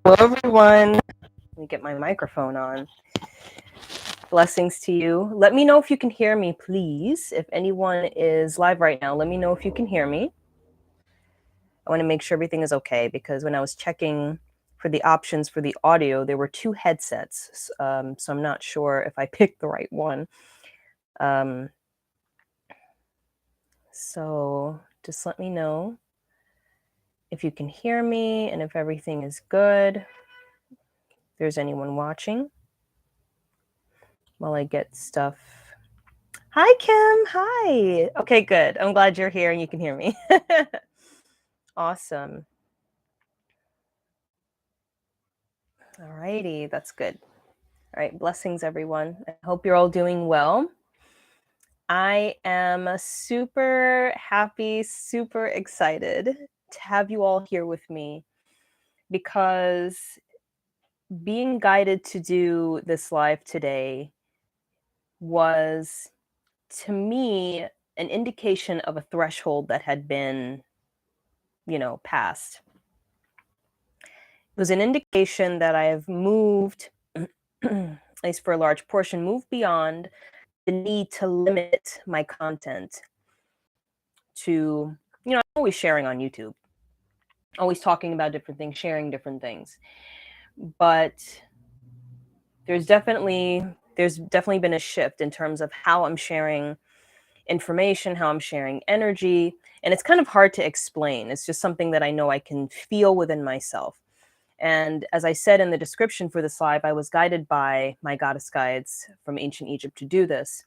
Hello, everyone. Let me get my microphone on. Blessings to you. Let me know if you can hear me, please. If anyone is live right now, let me know if you can hear me. I want to make sure everything is okay because when I was checking for the options for the audio, there were two headsets. So I'm not sure if I picked the right one. So just let me know if you can hear me and if everything is good. If there's anyone watching while I get stuff. Hi, Kim. Hi. Okay, good. I'm glad you're here and you can hear me. Awesome. All righty. That's good. All right. Blessings, everyone. I hope you're all doing well. I am super happy, super excited to have you all here with me because being guided to do this live today was, to me, an indication of a threshold that had been, passed. It was an indication that I have moved, at least for a large portion, moved beyond the need to limit my content to, I'm always sharing on YouTube, always talking about different things, sharing different things. But there's definitely been a shift in terms of how I'm sharing information, how I'm sharing energy. And it's kind of hard to explain. It's just something that I know I can feel within myself. And as I said in the description for this live, I was guided by my goddess guides from ancient Egypt to do this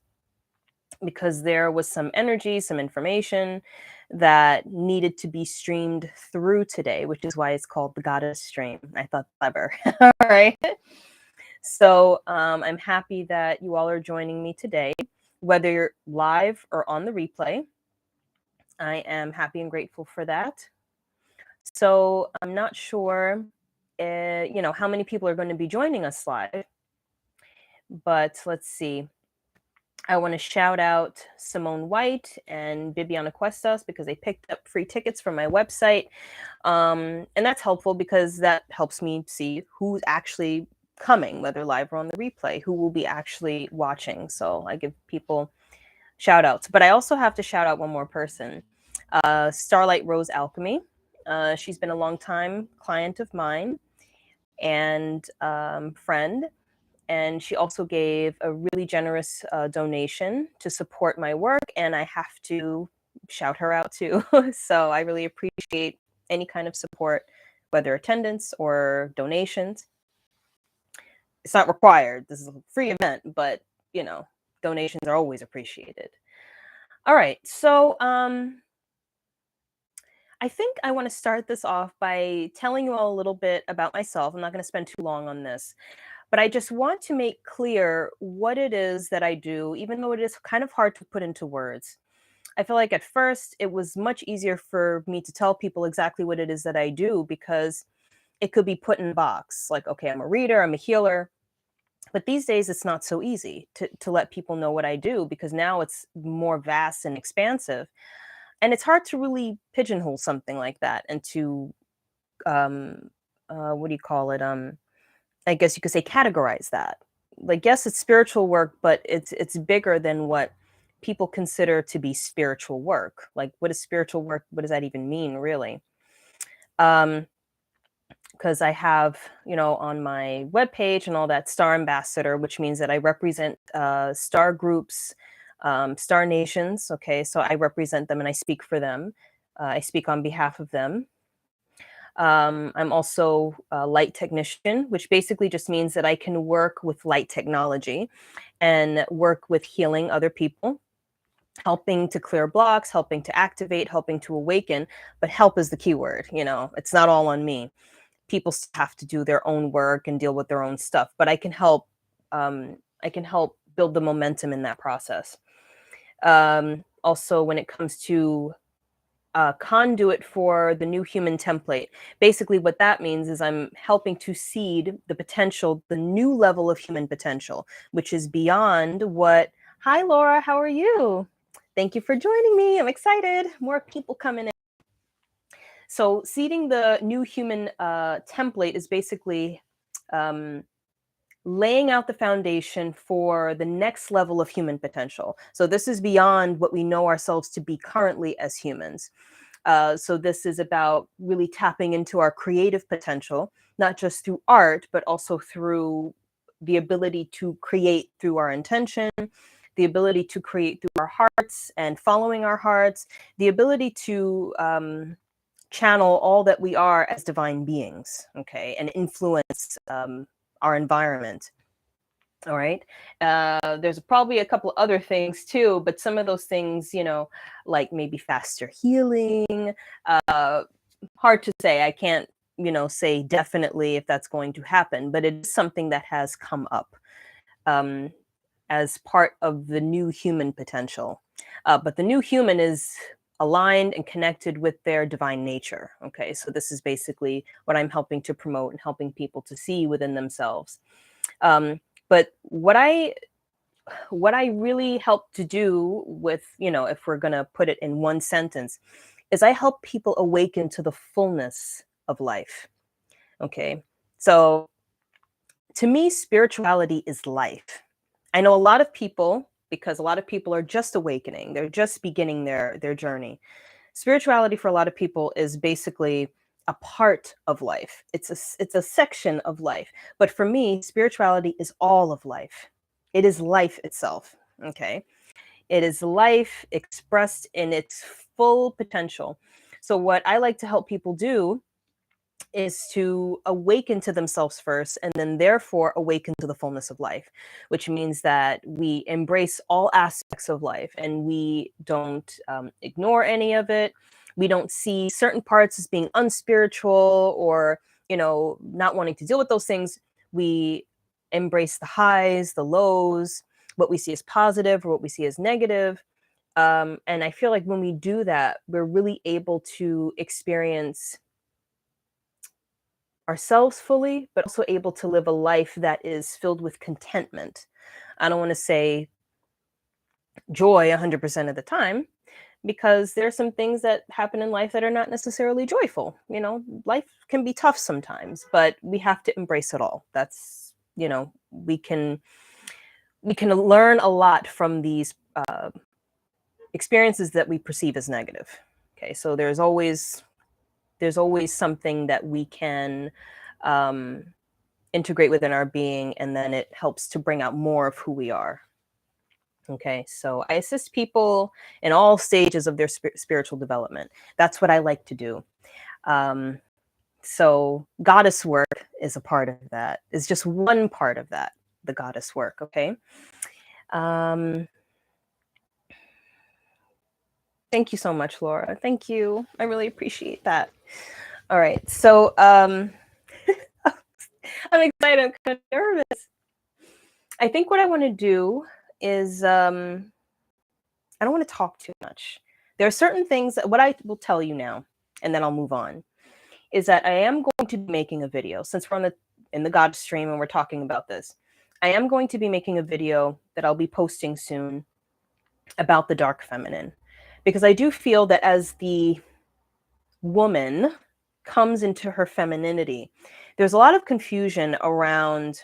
because there was some energy, some information that needed to be streamed through today, which is why it's called the goddess stream. I thought clever. All right. So I'm happy that you all are joining me today, whether you're live or on the replay. I am happy and grateful for that. So I'm not sure how many people are going to be joining us live. But let's see. I want to shout out Simone White and Bibiana Cuestas because they picked up free tickets from my website. And that's helpful because that helps me see who's actually coming, whether live or on the replay, who will be actually watching. So I give people shout outs. But I also have to shout out one more person, Starlight Rose Alchemy. She's been a long time client of mine and friend. And she also gave a really generous donation to support my work. And I have to shout her out too. So I really appreciate any kind of support, whether attendance or donations. It's not required. This is a free event, but, donations are always appreciated. All right. So I think I want to start this off by telling you all a little bit about myself. I'm not going to spend too long on this. But I just want to make clear what it is that I do, even though it is kind of hard to put into words. I feel like at first it was much easier for me to tell people exactly what it is that I do because it could be put in a box. Like, okay, I'm a reader, I'm a healer. But these days it's not so easy to let people know what I do because now it's more vast and expansive. And it's hard to really pigeonhole something like that and to, what do you call it? I guess you could say categorize that. Like, yes, it's spiritual work, but it's bigger than what people consider to be spiritual work. Like, what is spiritual work? What does that even mean, really? Because I have, on my webpage and all that, Star Ambassador, which means that I represent star groups, star nations. Okay, so I represent them and I speak for them. I speak on behalf of them. I'm also a light technician, which basically just means that I can work with light technology and work with healing other people, helping to clear blocks, helping to activate, helping to awaken. But help is the key word. It's not all on me. People have to do their own work and deal with their own stuff, but I can help. I can help build the momentum in that process. Also, when it comes to conduit for the new human template. Basically, what that means is I'm helping to seed the potential, the new level of human potential, which is beyond what. Hi, Laura. How are you? Thank you for joining me. I'm excited. More people coming in. So seeding the new human template is basically laying out the foundation for the next level of human potential. So this is beyond what we know ourselves to be currently as humans. So this is about really tapping into our creative potential, not just through art, but also through the ability to create through our intention, the ability to create through our hearts and following our hearts, the ability to channel all that we are as divine beings, okay, and influence our environment. All right. There's probably a couple other things too, but some of those things, like maybe faster healing, hard to say. I can't, say definitely if that's going to happen, but it is something that has come up as part of the new human potential. But the new human is aligned and connected with their divine nature. Okay. So this is basically what I'm helping to promote and helping people to see within themselves. But what I really help to do with, if we're going to put it in one sentence, is I help people awaken to the fullness of life. Okay. So to me, spirituality is life. I know a lot of people, because a lot of people are just awakening, they're just beginning their journey. Spirituality for a lot of people is basically a part of life. It's a section of life. But for me, spirituality is all of life. It is life itself. Okay. It is life expressed in its full potential. So what I like to help people do is to awaken to themselves first and then therefore awaken to the fullness of life, which means that we embrace all aspects of life and we don't ignore any of it. We don't see certain parts as being unspiritual or, not wanting to deal with those things. We embrace the highs, the lows, what we see as positive or what we see as negative. And I feel like when we do that, we're really able to experience ourselves fully, but also able to live a life that is filled with contentment. I don't want to say joy 100% of the time, because there are some things that happen in life that are not necessarily joyful. Life can be tough sometimes, but we have to embrace it all. That's, we can learn a lot from these experiences that we perceive as negative. Okay, so there's always something that we can integrate within our being, and then it helps to bring out more of who we are. Okay, so I assist people in all stages of their spiritual development. That's what I like to do. So goddess work is a part of that. It's just one part of that, the goddess work. Okay. Thank you so much, Laura. Thank you. I really appreciate that. All right. So I'm excited. I'm kind of nervous. I think what I want to do is I don't want to talk too much. There are certain things that what I will tell you now, and then I'll move on, is that I am going to be making a video. Since we're in the God stream and we're talking about this, I am going to be making a video that I'll be posting soon about the dark feminine, because I do feel that as the woman comes into her femininity, there's a lot of confusion around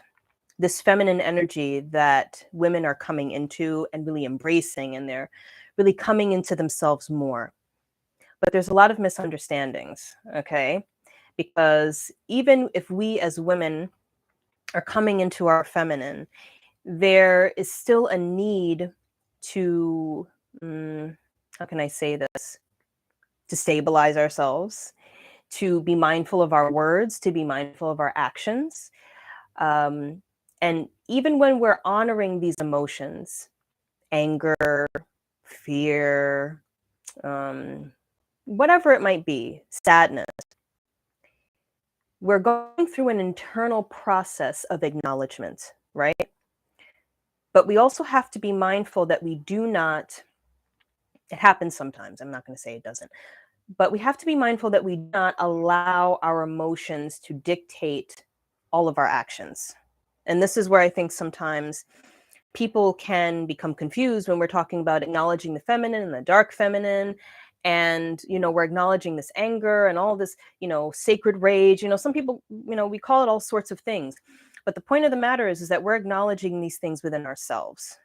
this feminine energy that women are coming into and really embracing, and they're really coming into themselves more. But there's a lot of misunderstandings, okay? Because even if we as women are coming into our feminine, there is still a need to, how can I say this? To stabilize ourselves, to be mindful of our words, to be mindful of our actions. And even when we're honoring these emotions, anger, fear, whatever it might be, sadness, we're going through an internal process of acknowledgement, right? But we also have to be mindful that we do not, it happens sometimes, I'm not going to say it doesn't, but we have to be mindful that we do not allow our emotions to dictate all of our actions. And this is where I think sometimes people can become confused when we're talking about acknowledging the feminine and the dark feminine. And, we're acknowledging this anger and all this, sacred rage. Some people, we call it all sorts of things. But the point of the matter is that we're acknowledging these things within ourselves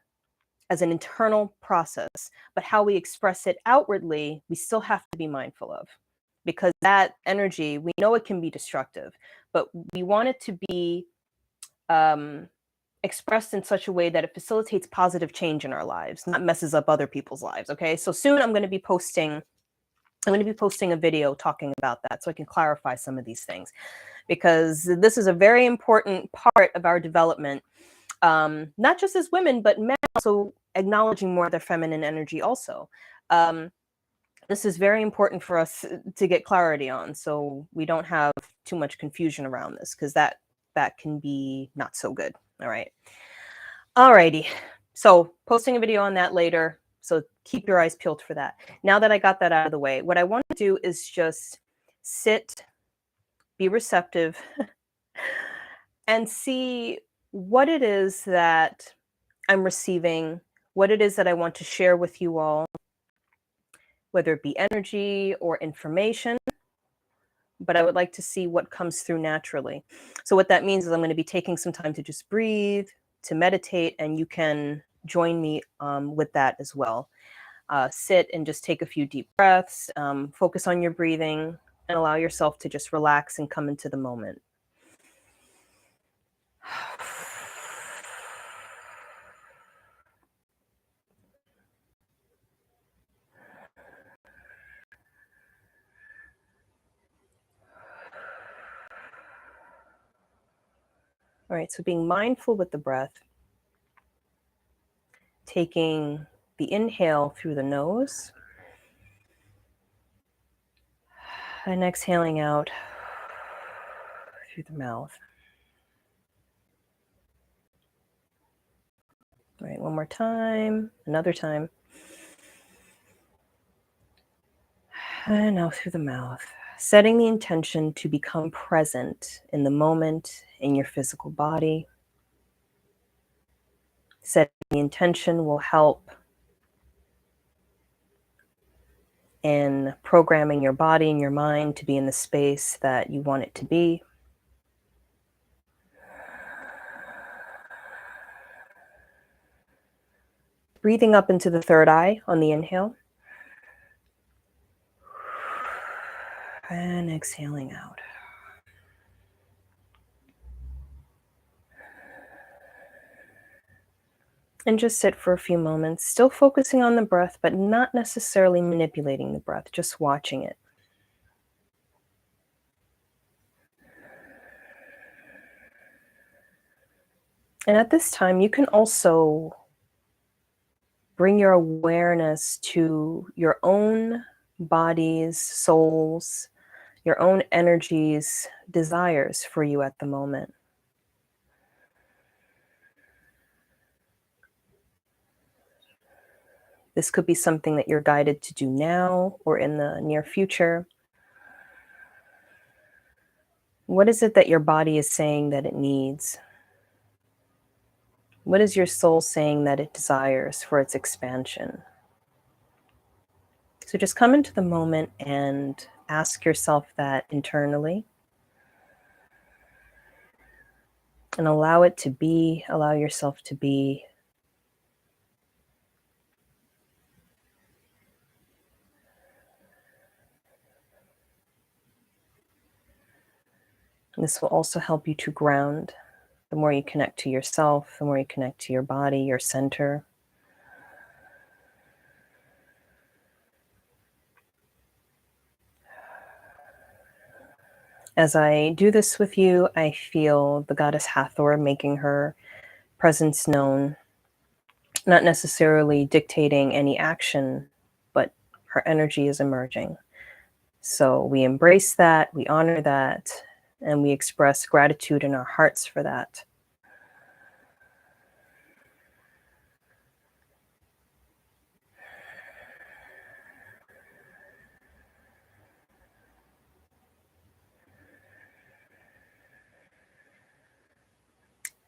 as an internal process. But how we express it outwardly, we still have to be mindful of, because that energy, we know it can be destructive, but we want it to be expressed in such a way that it facilitates positive change in our lives, not messes up other people's lives. Okay, so soon I'm going to be posting a video talking about that, so I can clarify some of these things, because this is a very important part of our development, not just as women, but men also acknowledging more of their feminine energy also. This is very important for us to get clarity on, so we don't have too much confusion around this, because that can be not so good. All right. Alrighty. So posting a video on that later. So keep your eyes peeled for that. Now that I got that out of the way, what I want to do is just sit, be receptive, and see what it is that I'm receiving, what it is that I want to share with you all, whether it be energy or information. But I would like to see what comes through naturally. So what that means is I'm going to be taking some time to just breathe, to meditate, and you can join me with that as well. Sit and just take a few deep breaths, focus on your breathing, and allow yourself to just relax and come into the moment. All right, so being mindful with the breath, taking the inhale through the nose, and exhaling out through the mouth. All right, one more time, another time. And now through the mouth, setting the intention to become present in the moment, in your physical body. Setting the intention will help in programming your body and your mind to be in the space that you want it to be. Breathing up into the third eye on the inhale. And exhaling out. And just sit for a few moments, still focusing on the breath, but not necessarily manipulating the breath, just watching it. And at this time, you can also bring your awareness to your own bodies, souls, your own energies, desires for you at the moment. This could be something that you're guided to do now or in the near future. What is it that your body is saying that it needs? What is your soul saying that it desires for its expansion? So just come into the moment and ask yourself that internally. And allow it to be, allow yourself to be. This will also help you to ground. The more you connect to yourself, the more you connect to your body, your center. As I do this with you, I feel the goddess Hathor making her presence known, not necessarily dictating any action, but her energy is emerging. So we embrace that, we honor that, and we express gratitude in our hearts for that.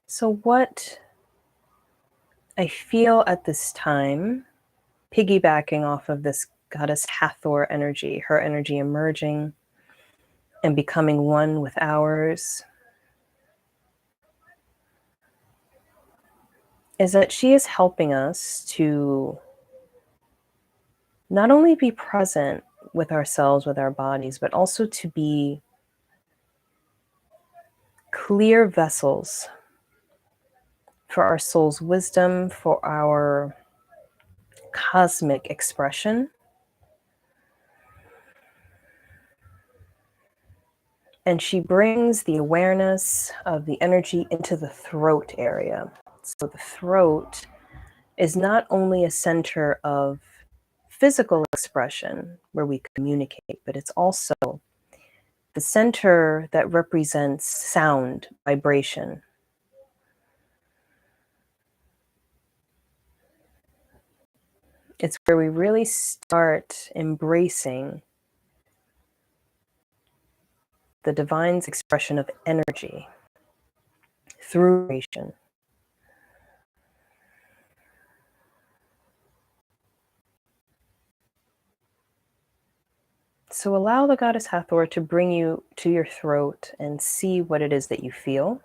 So what I feel at this time, piggybacking off of this Goddess Hathor energy, her energy emerging and becoming one with ours, is that she is helping us to not only be present with ourselves, with our bodies, but also to be clear vessels for our soul's wisdom, for our cosmic expression. And she brings the awareness of the energy into the throat area. So the throat is not only a center of physical expression where we communicate, but it's also the center that represents sound, vibration. It's where we really start embracing the divine's expression of energy through creation. So allow the goddess Hathor to bring you to your throat and see what it is that you feel.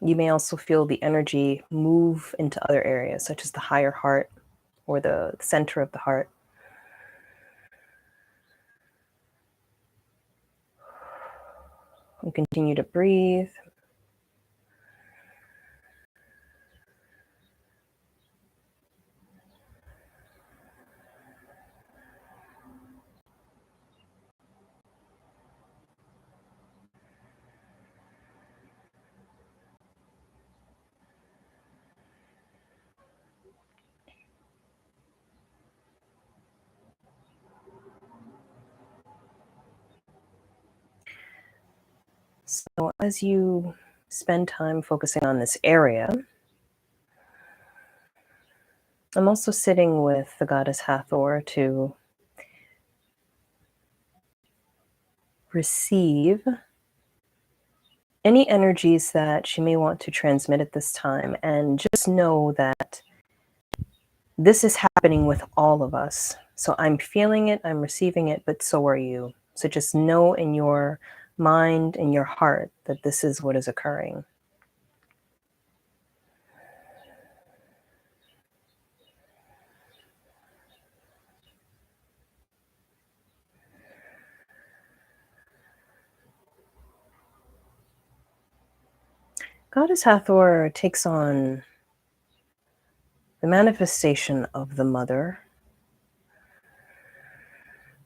You may also feel the energy move into other areas, such as the higher heart or the center of the heart. And continue to breathe. So as you spend time focusing on this area, I'm also sitting with the goddess Hathor to receive any energies that she may want to transmit at this time, and just know that this is happening with all of us. So I'm feeling it, I'm receiving it, but so are you. So just know in your mind and your heart that this is what is occurring. Goddess Hathor takes on the manifestation of the mother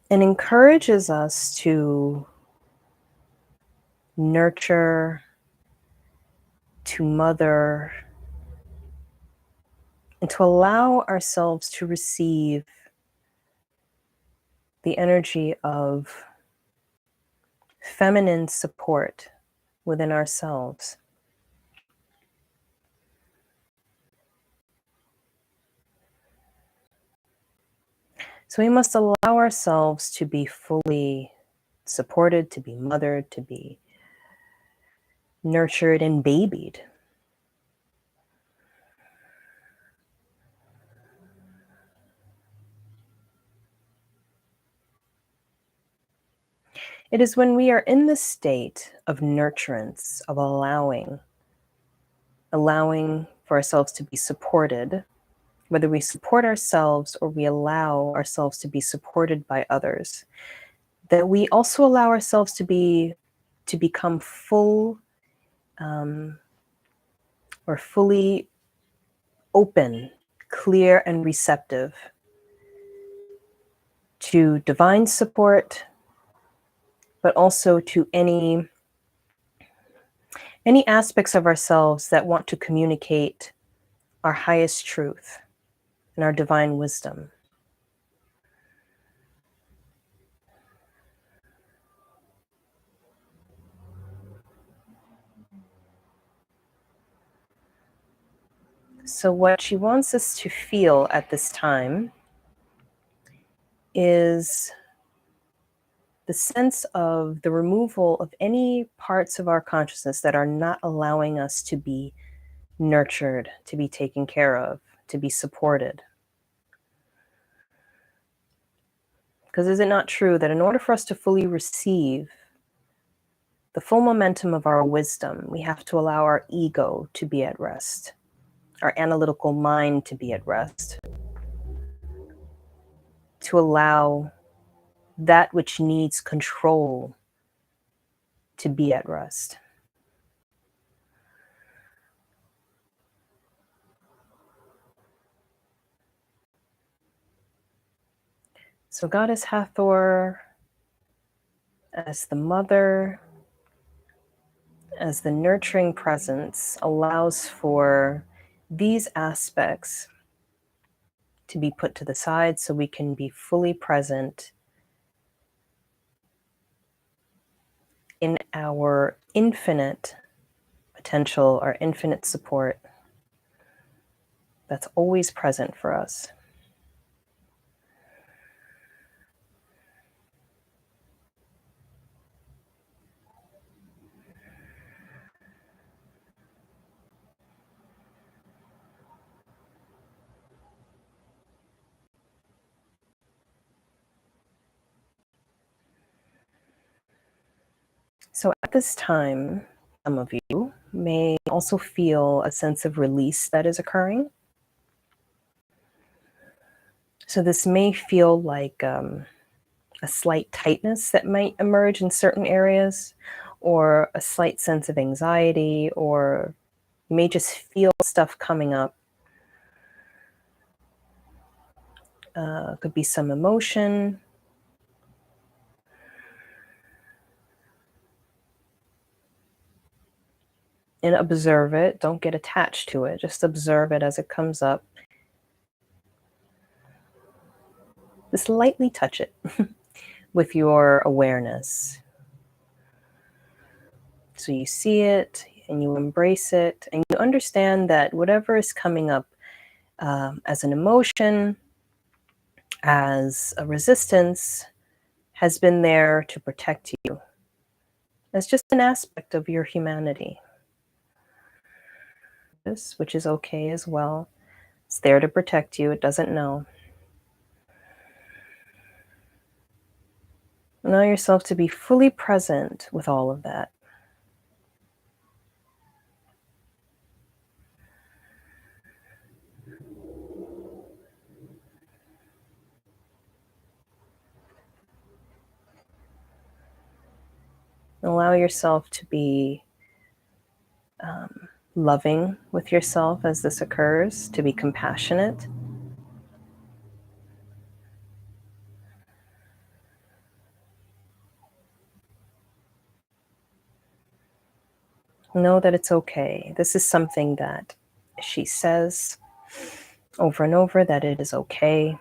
and encourages us to nurture, to mother, and to allow ourselves to receive the energy of feminine support within ourselves. So we must allow ourselves to be fully supported, to be mothered, to be nurtured and babied. It is when we are in the state of nurturance, of allowing for ourselves to be supported, whether we support ourselves or we allow ourselves to be supported by others, that we also allow ourselves to become full or fully open, clear, and receptive to divine support, but also to any aspects of ourselves that want to communicate our highest truth and our divine wisdom. So what she wants us to feel at this time is the sense of the removal of any parts of our consciousness that are not allowing us to be nurtured, to be taken care of, to be supported. Because is it not true that in order for us to fully receive the full momentum of our wisdom, we have to allow our ego to be at rest, our analytical mind to be at rest, to allow that which needs control to be at rest. So Goddess Hathor, as the mother, as the nurturing presence, allows for these aspects to be put to the side so we can be fully present in our infinite potential, our infinite support that's always present for us. So at this time, some of you may also feel a sense of release that is occurring. So this may feel like a slight tightness that might emerge in certain areas, or a slight sense of anxiety, or you may just feel stuff coming up. Could be some emotion. And observe it. Don't get attached to it. Just observe it as it comes up. Just lightly touch it with your awareness. So you see it and you embrace it and you understand that whatever is coming up as an emotion, as a resistance, has been there to protect you. It's just an aspect of your humanity, which is okay as well. It's there to protect you. It doesn't know. Allow yourself to be fully present with all of that. Allow yourself to be loving with yourself as this occurs, to be compassionate. Know that it's okay. This is something that she says over and over, that it is okay.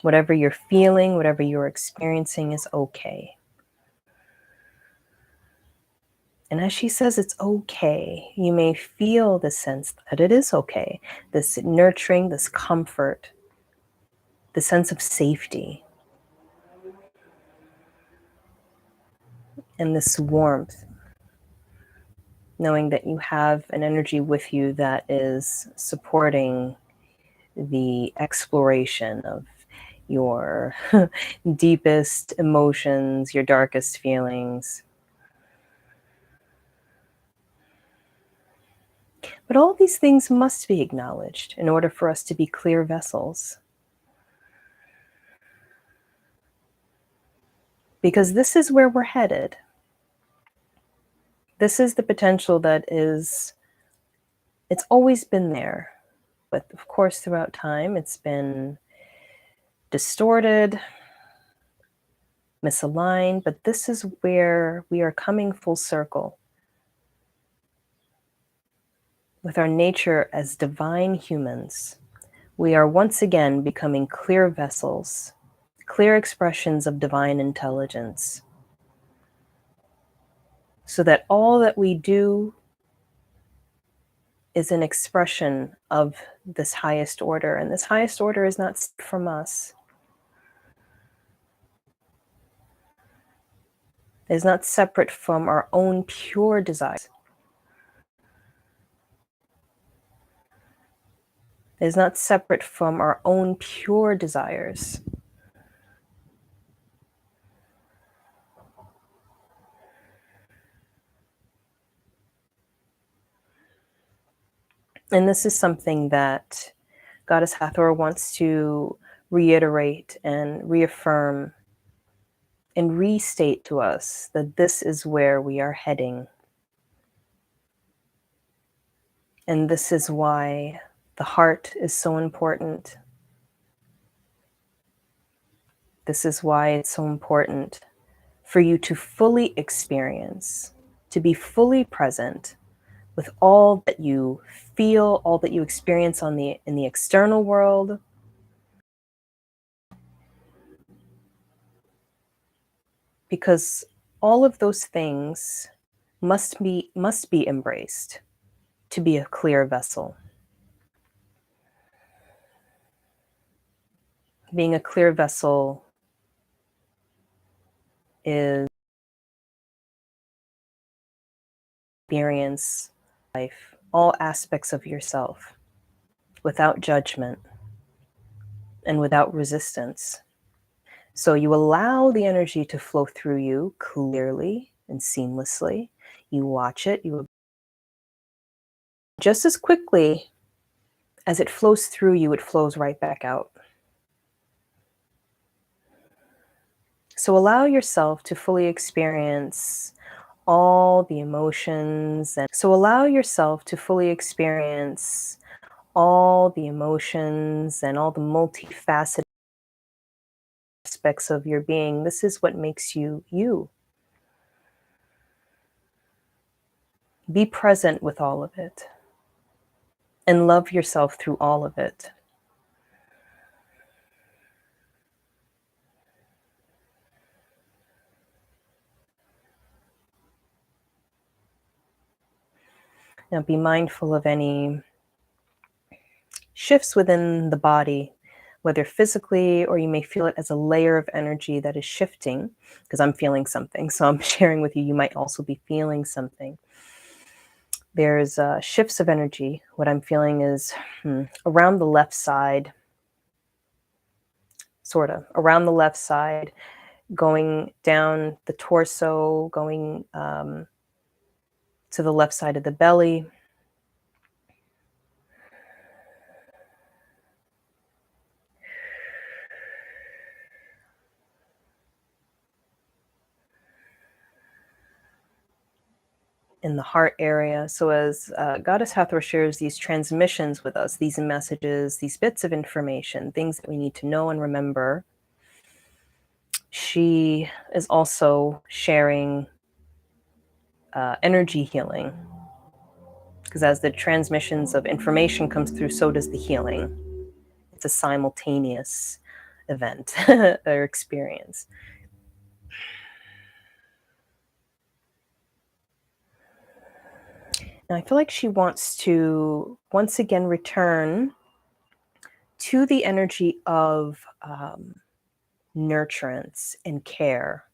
Whatever you're feeling, whatever you're experiencing is okay. And as she says it's okay, you may feel the sense that it is okay, this nurturing, this comfort, the sense of safety, and this warmth, knowing that you have an energy with you that is supporting the exploration of your deepest emotions, your darkest feelings. But all these things must be acknowledged in order for us to be clear vessels. Because this is where we're headed. This is the potential that is, it's always been there. But of course, throughout time, it's been distorted, misaligned, but this is where we are coming full circle with our nature as divine humans. We are once again becoming clear vessels, clear expressions of divine intelligence, so that all that we do is an expression of this highest order. And this highest order is not from us. It is not separate from our own pure desires. It is not separate from our own pure desires. And this is something that Goddess Hathor wants to reiterate and reaffirm and restate to us that this is where we are heading. And this is why the heart is so important. This is why it's so important for you to fully experience, to be fully present with all that you feel, all that you experience in the external world. Because all of those things must be embraced to be a clear vessel. Being a clear vessel is experience life, all aspects of yourself, without judgment and without resistance. So you allow the energy to flow through you clearly and seamlessly. You watch it, you just as quickly as it flows through you, it flows right back out. So allow yourself to fully experience all the emotions and so allow yourself to fully experience all the emotions and all the multifaceted aspects of your being. This is what makes you you. Be present with all of it and love yourself through all of it. Now be mindful of any shifts within the body, whether physically or you may feel it as a layer of energy that is shifting, because I'm feeling something. So I'm sharing with you, you might also be feeling something. There's shifts of energy. What I'm feeling is around the left side, sort of around the left side, going down the torso, going to the left side of the belly. In the heart area. So as Goddess Hathor shares these transmissions with us, these messages, these bits of information, things that we need to know and remember, she is also sharing energy healing. Because as the transmissions of information comes through, so does the healing. It's a simultaneous event or experience. Now, I feel like she wants to once again return to the energy of nurturance and care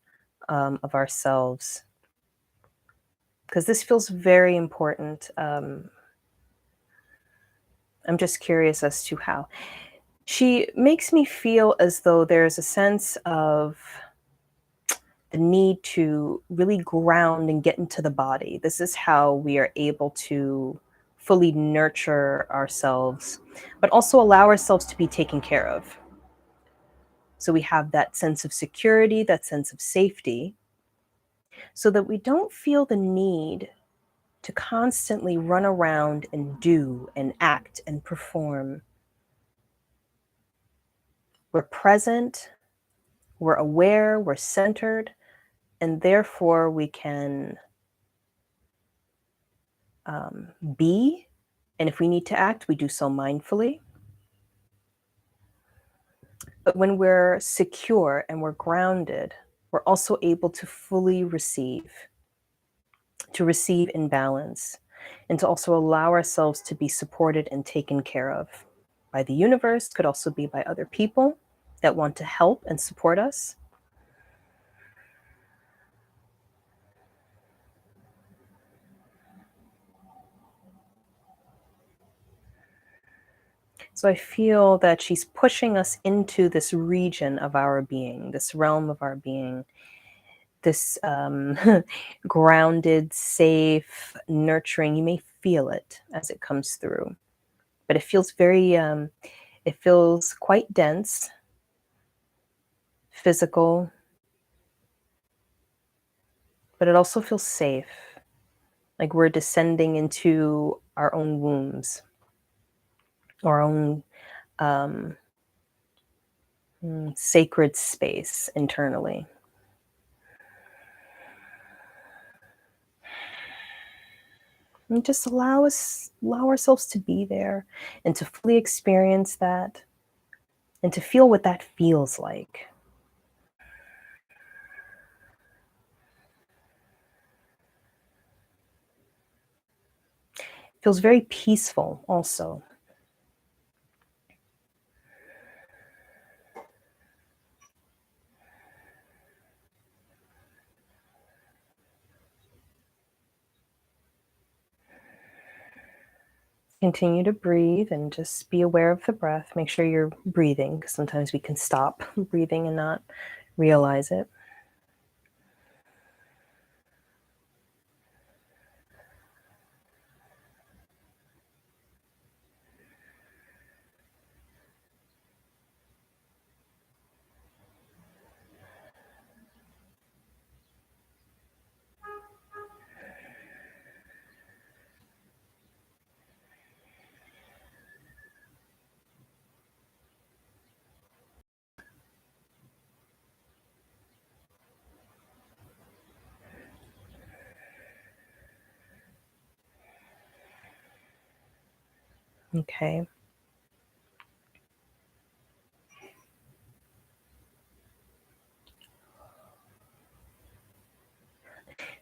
of ourselves, because this feels very important. I'm just curious as to how. She makes me feel as though there's a sense of the need to really ground and get into the body. This is how we are able to fully nurture ourselves, but also allow ourselves to be taken care of. So we have that sense of security, that sense of safety, so that we don't feel the need to constantly run around and do and act and perform. We're present, we're aware, we're centered, and therefore we can be. And if we need to act, we do so mindfully. But when we're secure and we're grounded, we're also able to fully receive, to receive in balance, and to also allow ourselves to be supported and taken care of by the universe, could also be by other people that want to help and support us. So I feel that she's pushing us into this region of our being, this realm of our being, this grounded, safe, nurturing. You may feel it as it comes through, but it feels it feels quite dense, physical, but it also feels safe, like we're descending into our own wombs, our own um, sacred space internally. And just allow ourselves to be there and to fully experience that and to feel what that feels like. It feels very peaceful also. Continue to breathe and just be aware of the breath. Make sure you're breathing, because sometimes we can stop breathing and not realize it. Okay.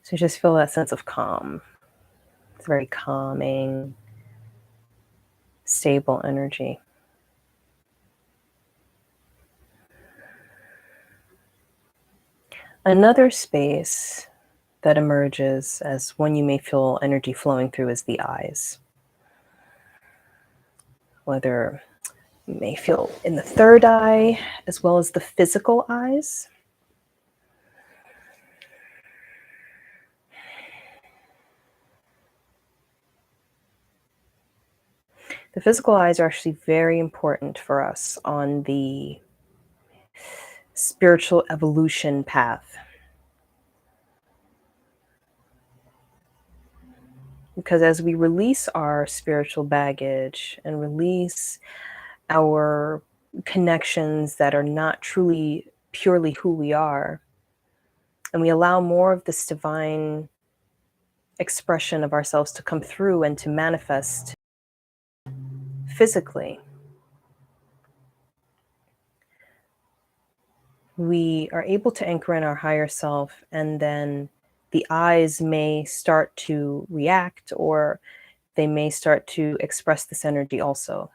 So just feel that sense of calm. It's very calming, stable energy. Another space that emerges as one you may feel energy flowing through is the eyes. Whether you may feel in the third eye as well as the physical eyes. The physical eyes are actually very important for us on the spiritual evolution path. Because as we release our spiritual baggage and release our connections that are not truly purely who we are, and we allow more of this divine expression of ourselves to come through and to manifest physically, we are able to anchor in our higher self, and then the eyes may start to react, or they may start to express this energy also.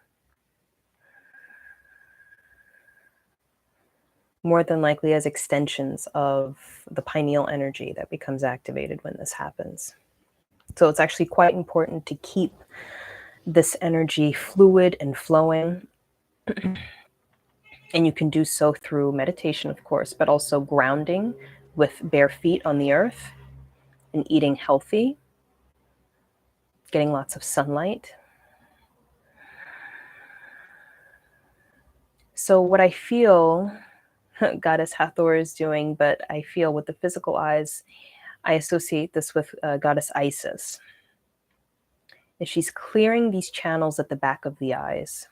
More than likely as extensions of the pineal energy that becomes activated when this happens. So it's actually quite important to keep this energy fluid and flowing. And you can do so through meditation, of course, but also grounding with bare feet on the earth and eating healthy, getting lots of sunlight. So what I feel Goddess Hathor is doing, but I feel with the physical eyes, I associate this with Goddess Isis. And she's clearing these channels at the back of the eyes.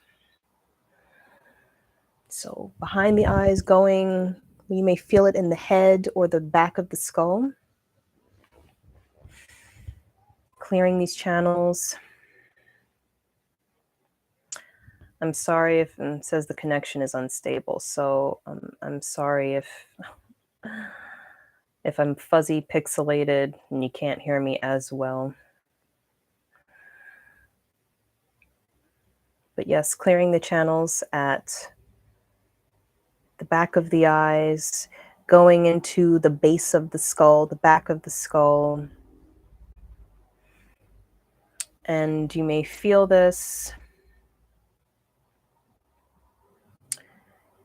So behind the eyes going, you may feel it in the head or the back of the skull. Clearing these channels. I'm sorry if it says the connection is unstable. So I'm sorry if I'm fuzzy, pixelated, and you can't hear me as well. But yes, clearing the channels at the back of the eyes, going into the base of the skull, the back of the skull. And you may feel this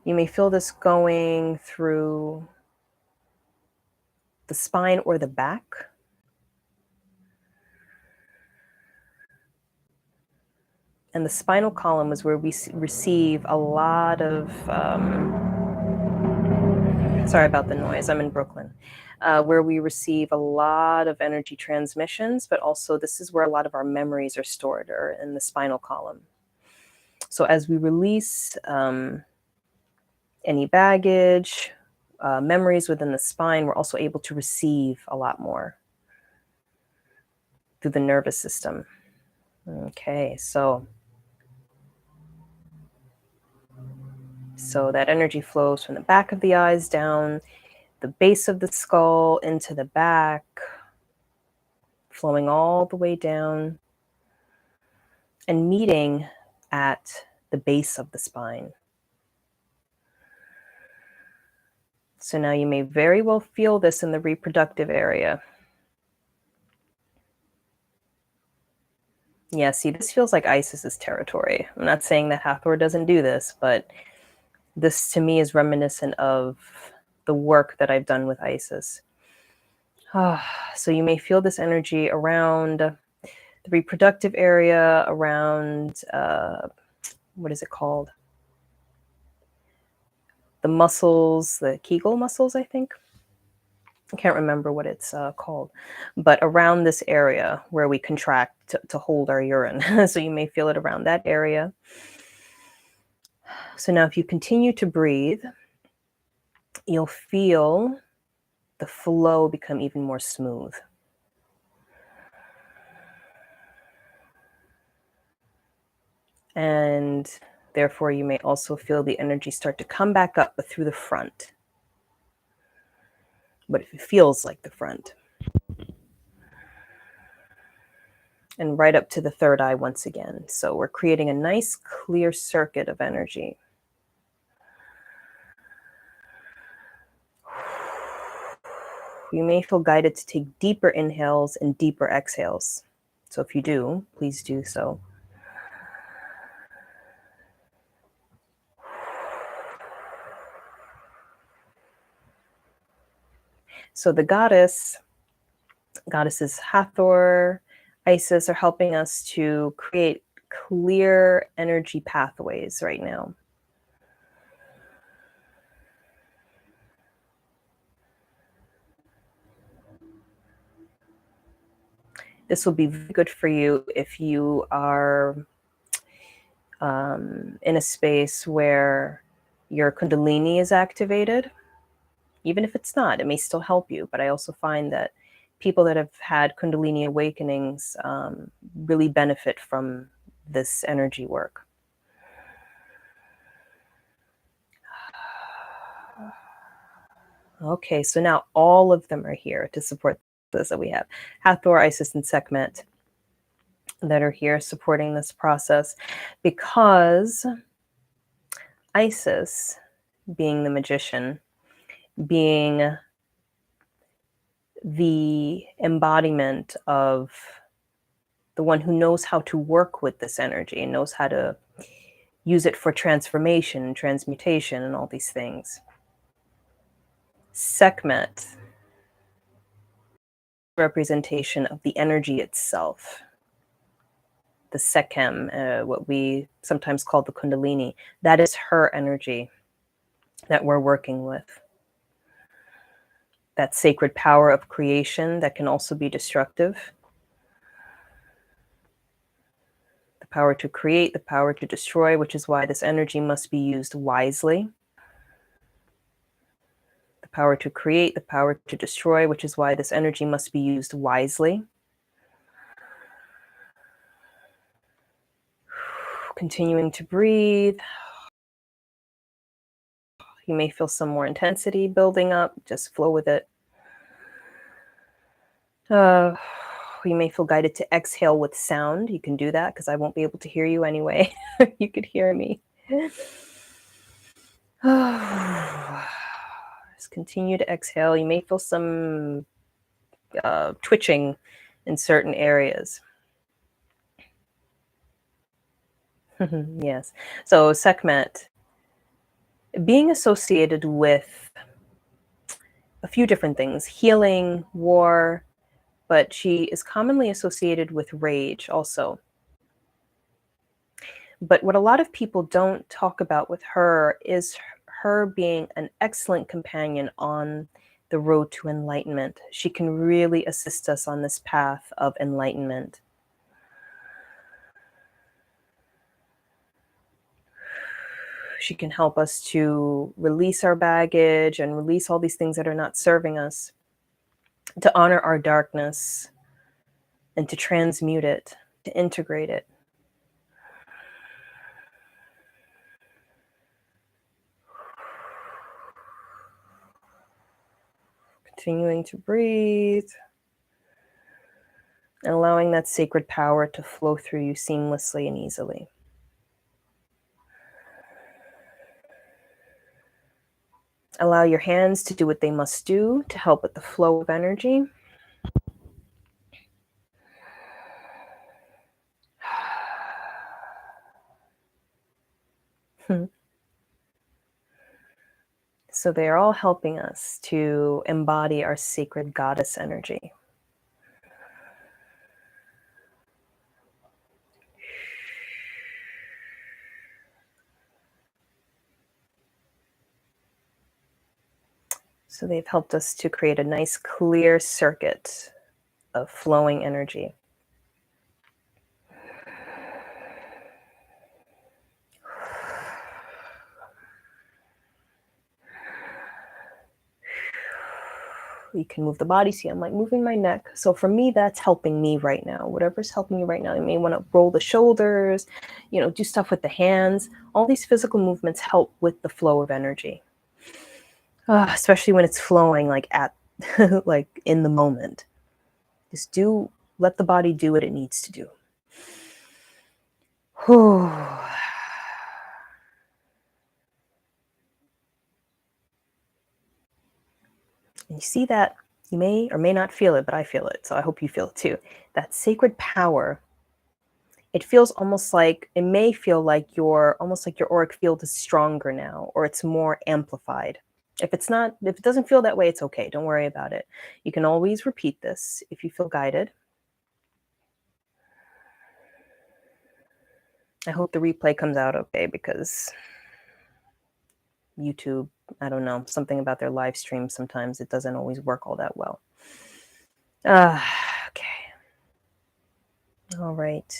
You may feel this going through the spine or the back. And the spinal column is where we receive a lot of, sorry about the noise, I'm in Brooklyn, where we receive a lot of energy transmissions, but also this is where a lot of our memories are stored, or in the spinal column. So as we release any baggage, memories within the spine, we're also able to receive a lot more through the nervous system. Okay, so that energy flows from the back of the eyes down the base of the skull into the back, flowing all the way down and meeting at the base of the spine. So now you may very well feel this in the reproductive area. Yeah, see, this feels like Isis's territory. I'm not saying that Hathor doesn't do this, but this to me is reminiscent of the work that I've done with Isis. So you may feel this energy around the reproductive area, around, what is it called? The muscles, the Kegel muscles, I think. I can't remember what it's called, but around this area where we contract to hold our urine. So you may feel it around that area. So now if you continue to breathe, you'll feel the flow become even more smooth. And therefore you may also feel the energy start to come back up, but through the front. But it feels like the front. And right up to the third eye once again. So we're creating a nice clear circuit of energy. You may feel guided to take deeper inhales and deeper exhales. So if you do, please do so. So the goddesses Hathor, Isis are helping us to create clear energy pathways right now. This will be good for you if you are in a space where your Kundalini is activated. Even if it's not, it may still help you. But I also find that people that have had Kundalini awakenings really benefit from this energy work. Okay, so now all of them are here to support this. That we have Hathor, Isis, and Sekhmet that are here supporting this process, because Isis, being the magician, being the embodiment of the one who knows how to work with this energy and knows how to use it for transformation and transmutation and all these things. Sekhmet, representation of the energy itself. The Sekhem, what we sometimes call the Kundalini, that is her energy that we're working with. That sacred power of creation that can also be destructive. The power to create, the power to destroy, which is why this energy must be used wisely. The power to create, the power to destroy, which is why this energy must be used wisely. Continuing to breathe. You may feel some more intensity building up. Just flow with it. You may feel guided to exhale with sound. You can do that because I won't be able to hear you anyway. You could hear me. Just continue to exhale. You may feel some twitching in certain areas. Yes. So Sekhmet, being associated with a few different things: healing, war, but she is commonly associated with rage also. But what a lot of people don't talk about with her is her being an excellent companion on the road to enlightenment. She can really assist us on this path of enlightenment. She can help us to release our baggage and release all these things that are not serving us, to honor our darkness and to transmute it, to integrate it. Continuing to breathe and allowing that sacred power to flow through you seamlessly and easily. Allow your hands to do what they must do to help with the flow of energy. So they are all helping us to embody our sacred goddess energy. So they've helped us to create a nice clear circuit of flowing energy. You can move the body. See, I'm like moving my neck. So for me, that's helping me right now. Whatever's helping you right now, you may want to roll the shoulders, do stuff with the hands. All these physical movements help with the flow of energy, especially when it's flowing like at like in the moment. Just let the body do what it needs to do. And you see that, you may or may not feel it, but I feel it. So I hope you feel it too. That sacred power, it feels almost like, it may feel like almost like your auric field is stronger now, or it's more amplified. If it doesn't feel that way, it's okay. Don't worry about it. You can always repeat this if you feel guided. I hope the replay comes out okay, because YouTube, I don't know, something about their live stream, sometimes it doesn't always work all that well. Okay. All right.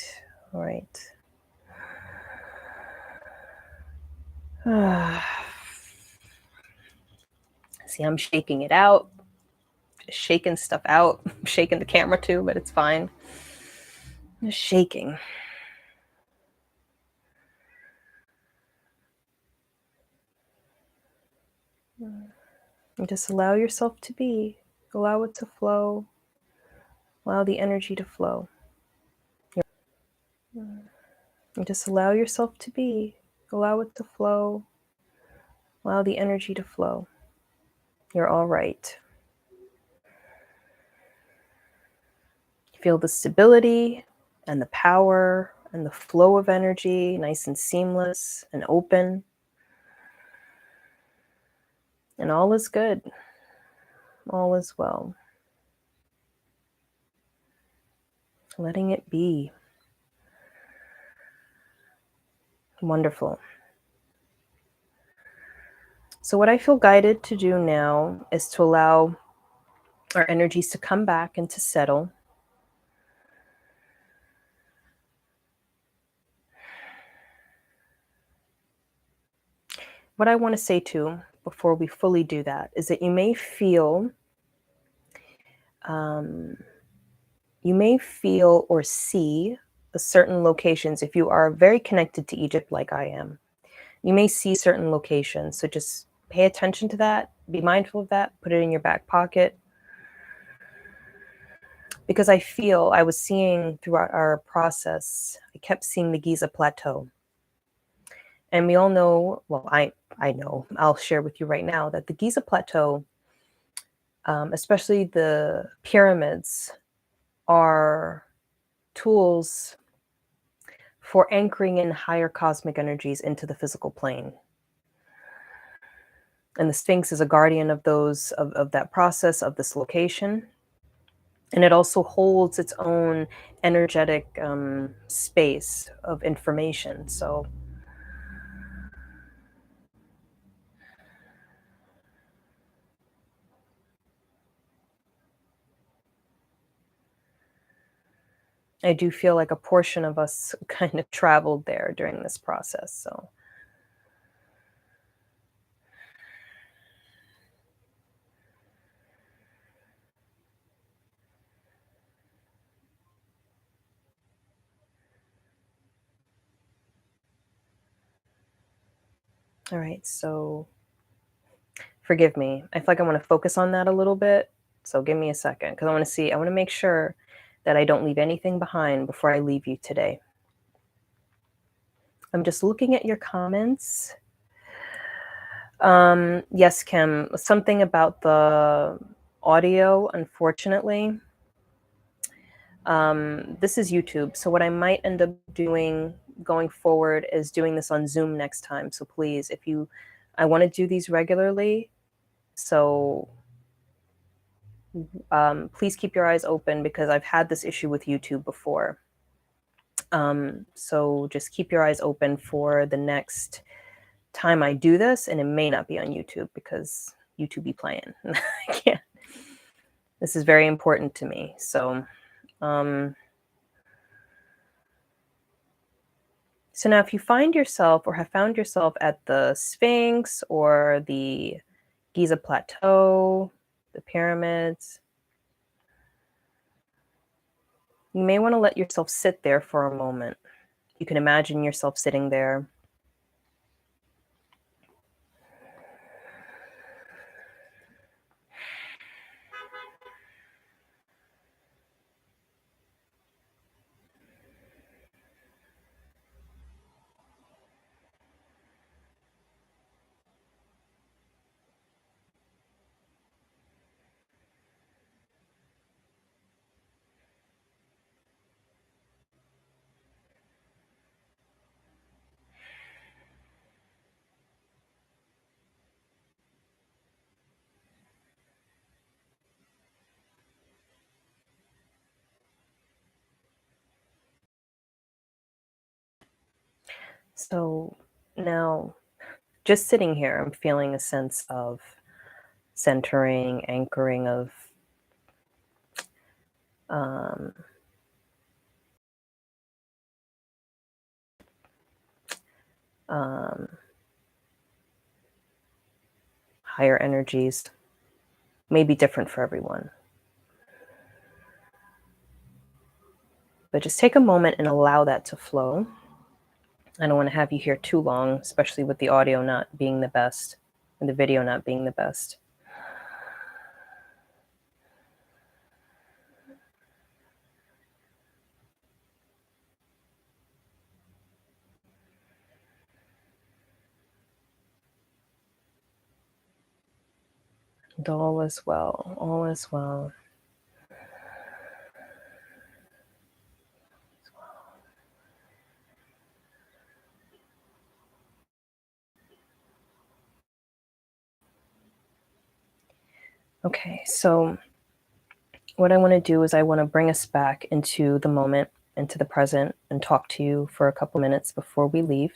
See, I'm shaking it out, just shaking stuff out. I'm shaking the camera too, but it's fine. Just shaking. And just allow yourself to be. Allow it to flow. Allow the energy to flow. And just allow yourself to be. Allow it to flow. Allow the energy to flow. You're all right. Feel the stability and the power and the flow of energy, nice and seamless and open. And all is good. All is well. Letting it be. Wonderful. So what I feel guided to do now is to allow our energies to come back and to settle. What I want to say too, before we fully do that, is that you may feel or see certain locations. If you are very connected to Egypt like I am, you may see certain locations. So just pay attention to that. Be mindful of that. Put it in your back pocket. Because I was seeing throughout our process, I kept seeing the Giza Plateau. And we all know, well, I know, I'll share with you right now that the Giza Plateau, especially the pyramids, are tools for anchoring in higher cosmic energies into the physical plane. And the Sphinx is a guardian of those of that process, of this location. And it also holds its own energetic space of information. So I do feel like a portion of us kind of traveled there during this process. So, all right. So, forgive me. I feel like I want to focus on that a little bit. So, give me a second because I want to make sure that I don't leave anything behind before I leave you today. I'm just looking at your comments. Yes, Kim, something about the audio, unfortunately. This is YouTube. So what I might end up doing going forward is doing this on Zoom next time. So please, I want to do these regularly. So please keep your eyes open because I've had this issue with YouTube before. So just keep your eyes open for the next time I do this, and it may not be on YouTube because YouTube be playing. I can't. This is very important to me. So, so now if you find yourself or have found yourself at the Sphinx or the Giza Plateau, the pyramids, you may want to let yourself sit there for a moment. You can imagine yourself sitting there. So now, just sitting here, I'm feeling a sense of centering, anchoring of um, um, higher energies. May be different for everyone. But just take a moment and allow that to flow. I don't want to have you here too long, especially with the audio not being the best and the video not being the best. And all is well. All is well. Okay, so what I want to do is I want to bring us back into the moment, into the present, and talk to you for a couple minutes before we leave.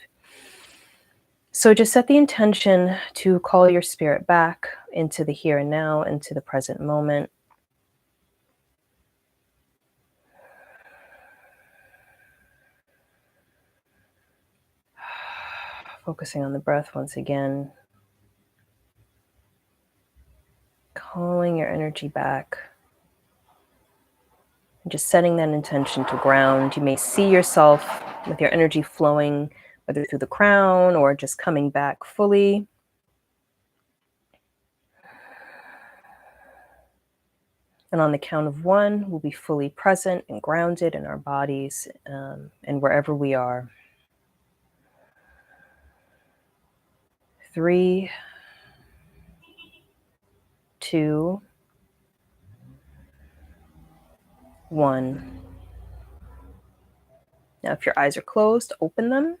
So just set the intention to call your spirit back into the here and now, into the present moment. Focusing on the breath once again. Calling your energy back. And just setting that intention to ground. You may see yourself with your energy flowing, whether through the crown or just coming back fully. And on the count of 1, we'll be fully present and grounded in our bodies and wherever we are. 3, 2, 1. Now, if your eyes are closed, open them.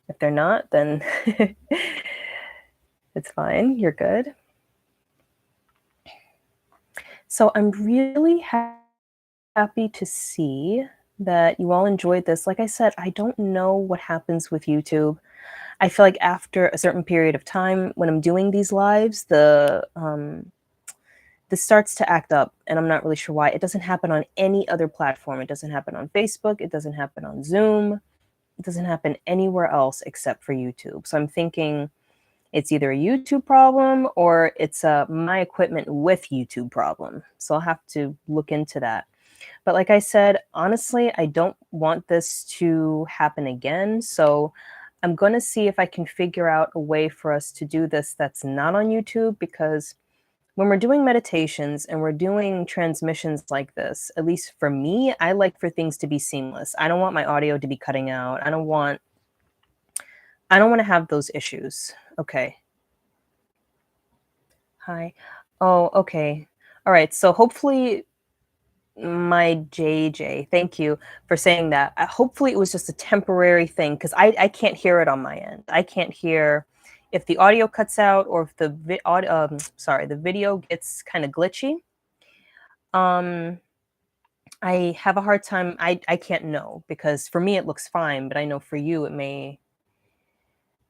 If they're not, then It's fine. You're good. So I'm really happy to see that you all enjoyed this. Like I said, I don't know what happens with YouTube. I feel like after a certain period of time when I'm doing these lives, this starts to act up, and I'm not really sure why. It doesn't happen on any other platform. It doesn't happen on Facebook. It doesn't happen on Zoom. It doesn't happen anywhere else except for YouTube. So I'm thinking it's either a YouTube problem or it's a my equipment with YouTube problem. So I'll have to look into that. But like I said, honestly, I don't want this to happen again. So I'm going to see if I can figure out a way for us to do this that's not on YouTube, because when we're doing meditations and we're doing transmissions like this, at least for me, I like for things to be seamless. I don't want my audio to be cutting out. I don't want to have those issues. Okay. Hi. Oh, okay. All right. So hopefully my JJ, thank you for saying that. Hopefully it was just a temporary thing, because I can't hear it on my end. I can't hear if the audio cuts out or if the video gets kind of glitchy. I have a hard time. I can't know, because for me it looks fine, but I know for you it may.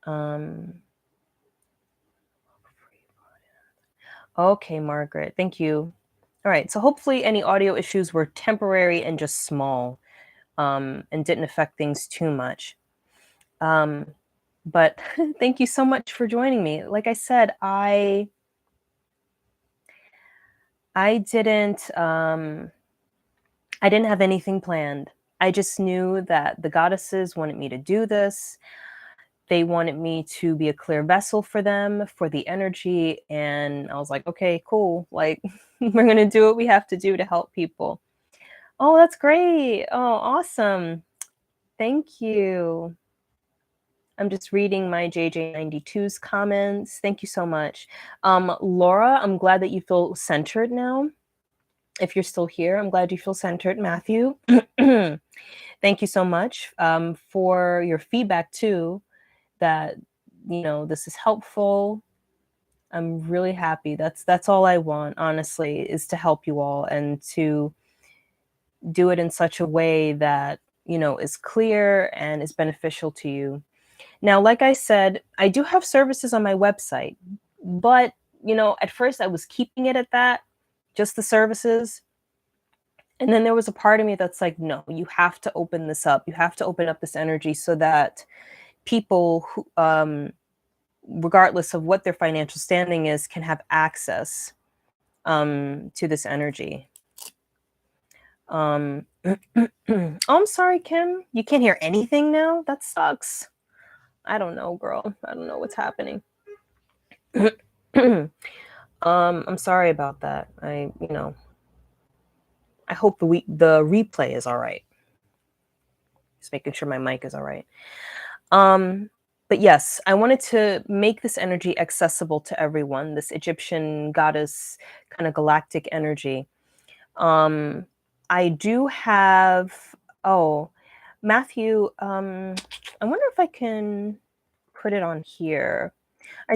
Um, okay, Margaret, thank you. All right, so hopefully any audio issues were temporary and just small, and didn't affect things too much. But thank you so much for joining me. Like I said, I didn't have anything planned. I just knew that the goddesses wanted me to do this. They wanted me to be a clear vessel for them, for the energy. And I was like, okay, cool. Like, we're going to do what we have to do to help people. Oh, that's great. Oh, awesome. Thank you. I'm just reading my JJ92's comments. Thank you so much. Laura, I'm glad that you feel centered now. If you're still here, I'm glad you feel centered. Matthew, thank you so much for your feedback too, that, this is helpful. I'm really happy. That's all I want, honestly, is to help you all and to do it in such a way that, is clear and is beneficial to you. Now, like I said, I do have services on my website, but, at first I was keeping it at that, just the services. And then there was a part of me that's like, no, you have to open this up. You have to open up this energy so that people who, regardless of what their financial standing is, can have access to this energy. Oh, I'm sorry, Kim. You can't hear anything now? That sucks. I don't know, girl. I don't know what's happening. I'm sorry about that. I hope the replay is all right. Just making sure my mic is all right. But yes, I wanted to make this energy accessible to everyone, this Egyptian goddess kind of galactic energy. I do have, oh, Matthew, I wonder if I can put it on here. I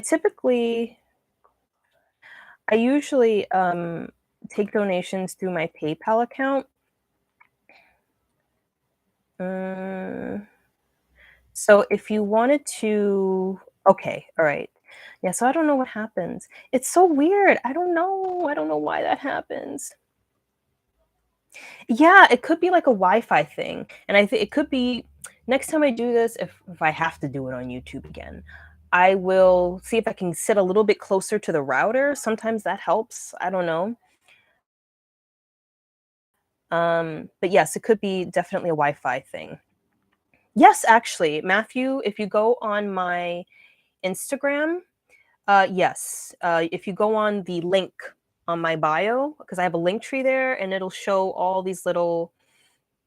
usually take donations through my PayPal account. So if you wanted to, okay, all right. Yeah, so I don't know what happens. It's so weird. I don't know. I don't know why that happens. Yeah, it could be like a Wi-Fi thing. And I think it could be next time I do this, if I have to do it on YouTube again, I will see if I can sit a little bit closer to the router. Sometimes that helps. I don't know. But yes, it could be definitely a Wi-Fi thing. Yes, actually, Matthew, if you go on my Instagram, yes, if you go on the link on my bio, because I have a link tree there, and it'll show all these little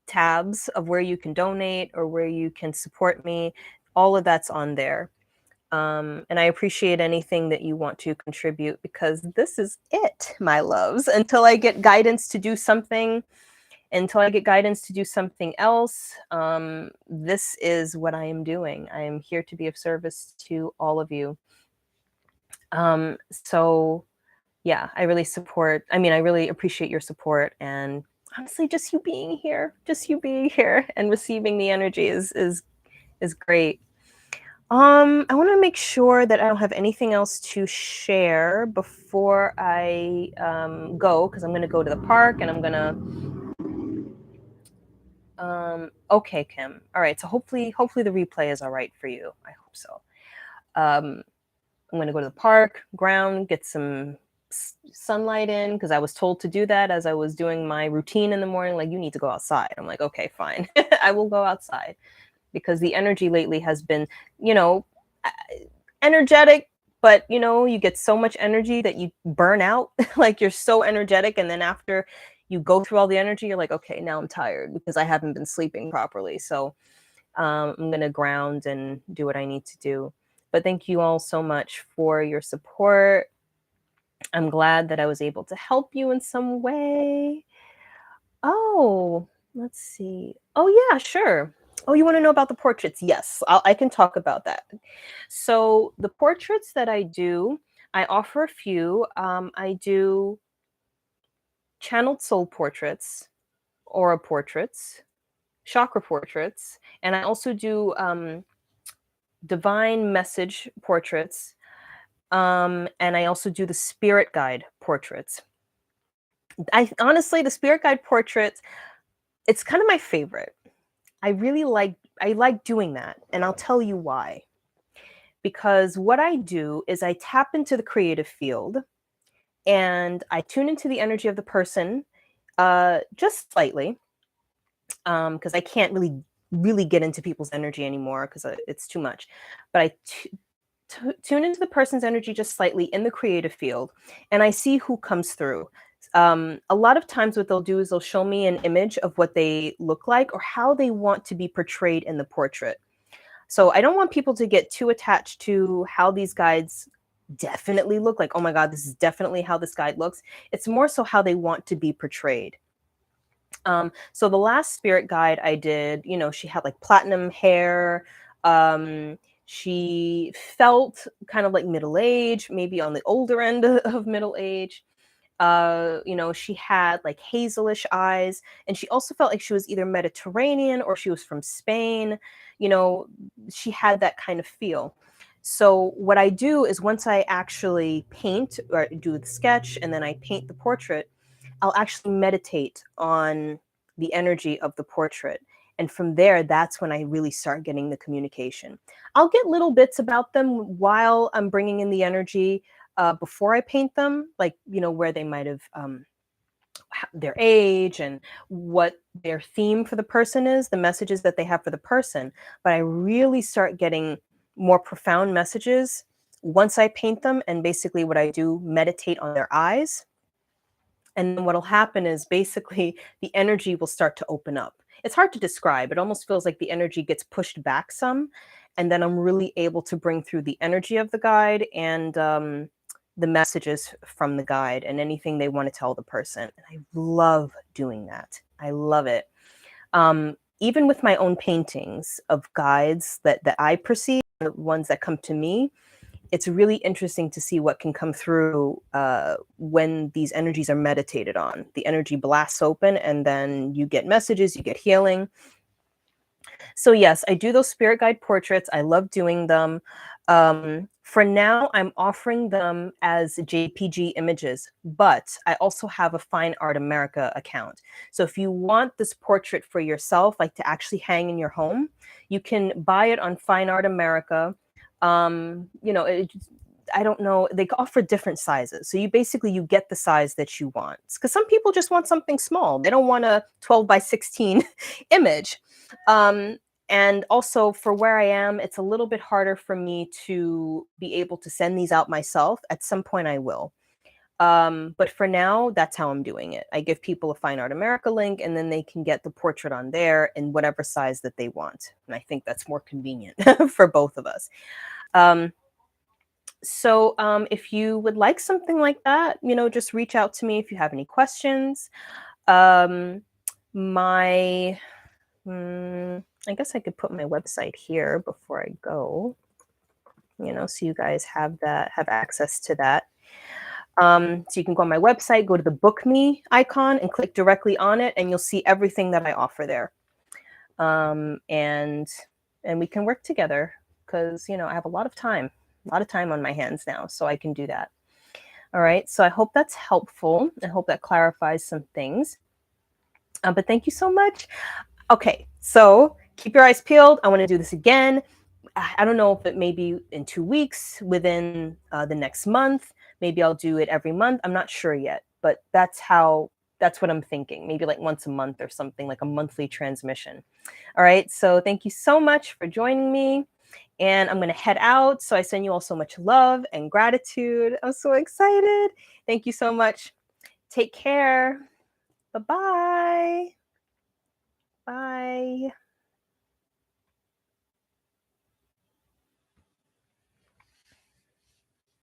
tabs of where you can donate or where you can support me. All of that's on there. And I appreciate anything that you want to contribute, because this is it, my loves. Until I get guidance to do something else, this is what I am doing. I am here to be of service to all of you. So yeah, I really appreciate your support, and honestly, just you being here, and receiving the energy is great. I want to make sure that I don't have anything else to share before I go, because I'm going to go to the park and I'm going to. Okay, Kim. All right. So hopefully the replay is all right for you. I hope so. Um, I'm going to go to the park, ground, get some sunlight in, because I was told to do that as I was doing my routine in the morning. Like, you need to go outside. I'm like, okay, fine. I will go outside, because the energy lately has been, you know, energetic, but you get so much energy that you burn out. Like, you're so energetic, and then after you go through all the energy, you're like, okay, now I'm tired because I haven't been sleeping properly. So I'm going to ground and do what I need to do. But thank you all so much for your support. I'm glad that I was able to help you in some way. Oh, let's see. Oh, yeah, sure. Oh, you want to know about the portraits? Yes, I can talk about that. So the portraits that I do, I offer a few. I do channeled soul portraits, aura portraits, chakra portraits, and I also do divine message portraits, and I also do the spirit guide portraits. I honestly, the spirit guide portraits, it's kind of my favorite. I like doing that, and I'll tell you why. Because what I do is I tap into the creative field and I tune into the energy of the person, just slightly, because I can't really get into people's energy anymore, because it's too much. But tune into the person's energy just slightly in the creative field, and I see who comes through. A lot of times what they'll do is they'll show me an image of what they look like or how they want to be portrayed in the portrait. So I don't want people to get too attached to how these guides definitely look, like, oh my God, this is definitely how this guide looks. It's more so how they want to be portrayed. So the last spirit guide I did, she had like platinum hair. She felt kind of like middle age, maybe on the older end of middle age. She had like hazelish eyes, and she also felt like she was either Mediterranean or she was from Spain. You know, she had that kind of feel. So what I do is, once I actually paint or do the sketch and then I paint the portrait, I'll actually meditate on the energy of the portrait. And from there, that's when I really start getting the communication. I'll get little bits about them while I'm bringing in the energy, before I paint them, like, where they might have, their age and what their theme for the person is, the messages that they have for the person. But I really start getting more profound messages once I paint them. And basically, what I do, meditate on their eyes. And then what'll happen is, basically the energy will start to open up. It's hard to describe. It almost feels like the energy gets pushed back some, and then I'm really able to bring through the energy of the guide and the messages from the guide and anything they want to tell the person. And I love doing that. I love it. Even with my own paintings of guides that I perceive, the ones that come to me, it's really interesting to see what can come through when these energies are meditated on. The energy blasts open, and then you get messages, you get healing. So yes, I do those spirit guide portraits. I love doing them. For now, I'm offering them as JPG images, but I also have a Fine Art America account. So if you want this portrait for yourself, like to actually hang in your home, you can buy it on Fine Art America. I don't know, they offer different sizes. So you get the size that you want. Because some people just want something small. They don't want a 12 by 16 image. And also, for where I am, it's a little bit harder for me to be able to send these out myself. At some point I will. But for now, that's how I'm doing it. I give people a Fine Art America link, and then they can get the portrait on there in whatever size that they want. And I think that's more convenient for both of us. So if you would like something like that, just reach out to me if you have any questions. My I guess I could put my website here before I go. so you guys have access to that. So you can go on my website, go to the book me icon and click directly on it, and you'll see everything that I offer there. And we can work together because, I have a lot of time on my hands now, so I can do that. All right. So I hope that's helpful. I hope that clarifies some things. But thank you so much. Okay. So keep your eyes peeled. I want to do this again. I don't know if it may be in 2 weeks, within the next month. Maybe I'll do it every month. I'm not sure yet, but that's what I'm thinking. Maybe like once a month or something, like a monthly transmission. All right. So thank you so much for joining me. And I'm going to head out. So I send you all so much love and gratitude. I'm so excited. Thank you so much. Take care. Bye-bye. Bye.